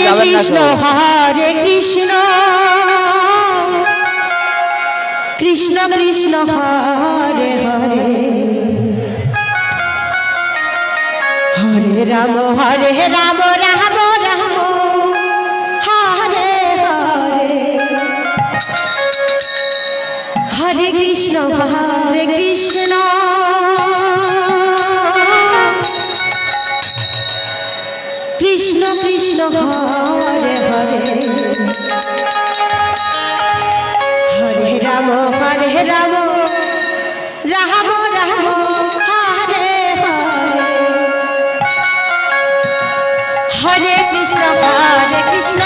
যাবেন না তো। হরে কৃষ্ণ কৃষ্ণ কৃষ্ণ হরে হরে হরে রাম রাম রাম হরে হরে হরে কৃষ্ণ কৃষ্ণ কৃষ্ণ হরে হরে হরে রাম রাম রাম হরে হরে হরে কৃষ্ণ কৃষ্ণ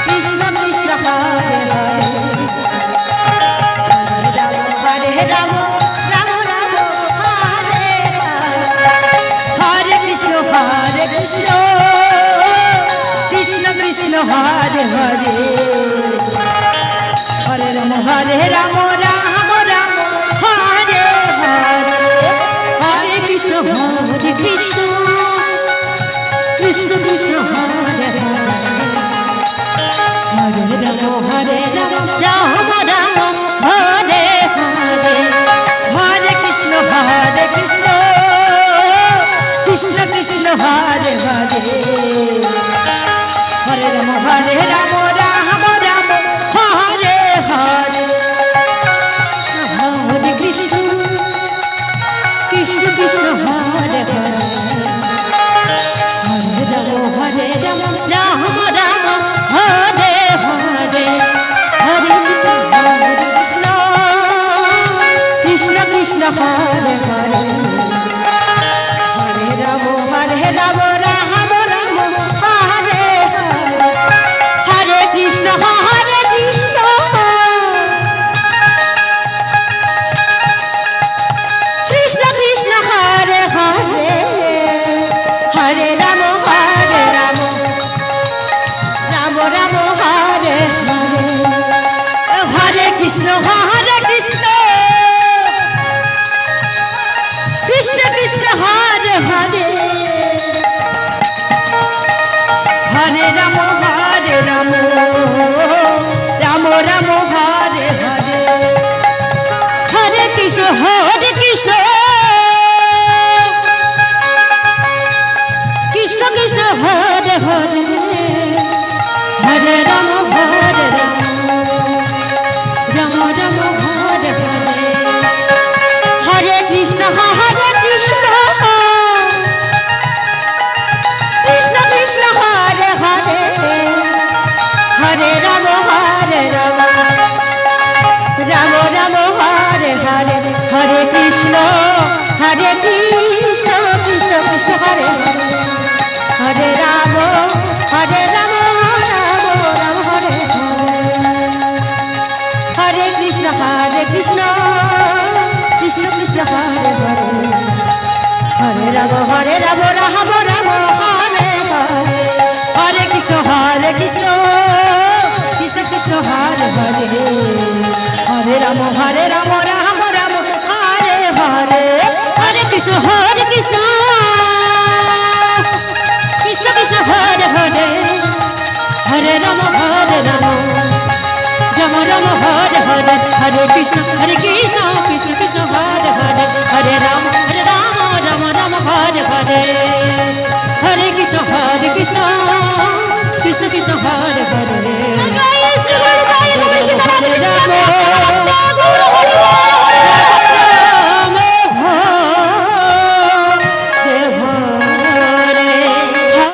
কৃষ্ণ কৃষ্ণ হরে হরে হরে রাম রাম রাম হরে হরে হরে কৃষ্ণ কৃষ্ণ কৃষ্ণ কৃষ্ণ হরে হরে হরে রাম রাম রাম হরে হরে হরে কৃষ্ণ কৃষ্ণ কৃষ্ণ কৃষ্ণ হরে হরে হরে রাম রাম রাম হরে হরে হরে কৃষ্ণ কৃষ্ণ কৃষ্ণ কৃষ্ণ হরে হরে হরে রাম রাম রাম হরে হরে হরে কৃষ্ণ কৃষ্ণ কৃষ্ণ হরে হরে হরে রাম রাম রাম হরে হরে হরে কৃষ্ণ কৃষ্ণ কৃষ্ণ হরে হরে হরে রাম রাম রাম হরে হরে হরে কৃষ্ণ কৃষ্ণ কৃষ্ণ হরে হরে হরে রাম রাম রাম হরে হরে হরে কৃষ্ণ কৃষ্ণ কৃষ্ণ হরে হরে হরে রাম রাম রাম হরে হরে হরে কৃষ্ণ কৃষ্ণ কৃষ্ণ হরে হরে হরে রাম রাম রাম হরে হরে হরে কৃষ্ণ কৃষ্ণ কৃষ্ণ হরে হরে হরে রাম রাম রাম হরে হরে হরে কৃষ্ণ কৃষ্ণ কৃষ্ণ হরে হরে হরে রাম রাম রাম হরে হরে কৃষ্ণ কৃষ্ণ কৃষ্ণ হরে হরে হরে রাম রাম রাম হরে হরে হরে কৃষ্ণ কৃষ্ণ কৃষ্ণ হরে হরে হরে রাম রাম রাম হরে হরে হরে কৃষ্ণ কৃষ্ণ কৃষ্ণ হরে হরে হরে রাম রাম হরে হরে হরে কৃষ্ণ কৃষ্ণ কৃষ্ণ হরে হরে হরে রাম রাম হরে হরে হরে কৃষ্ণ কৃষ্ণ কৃষ্ণ হরে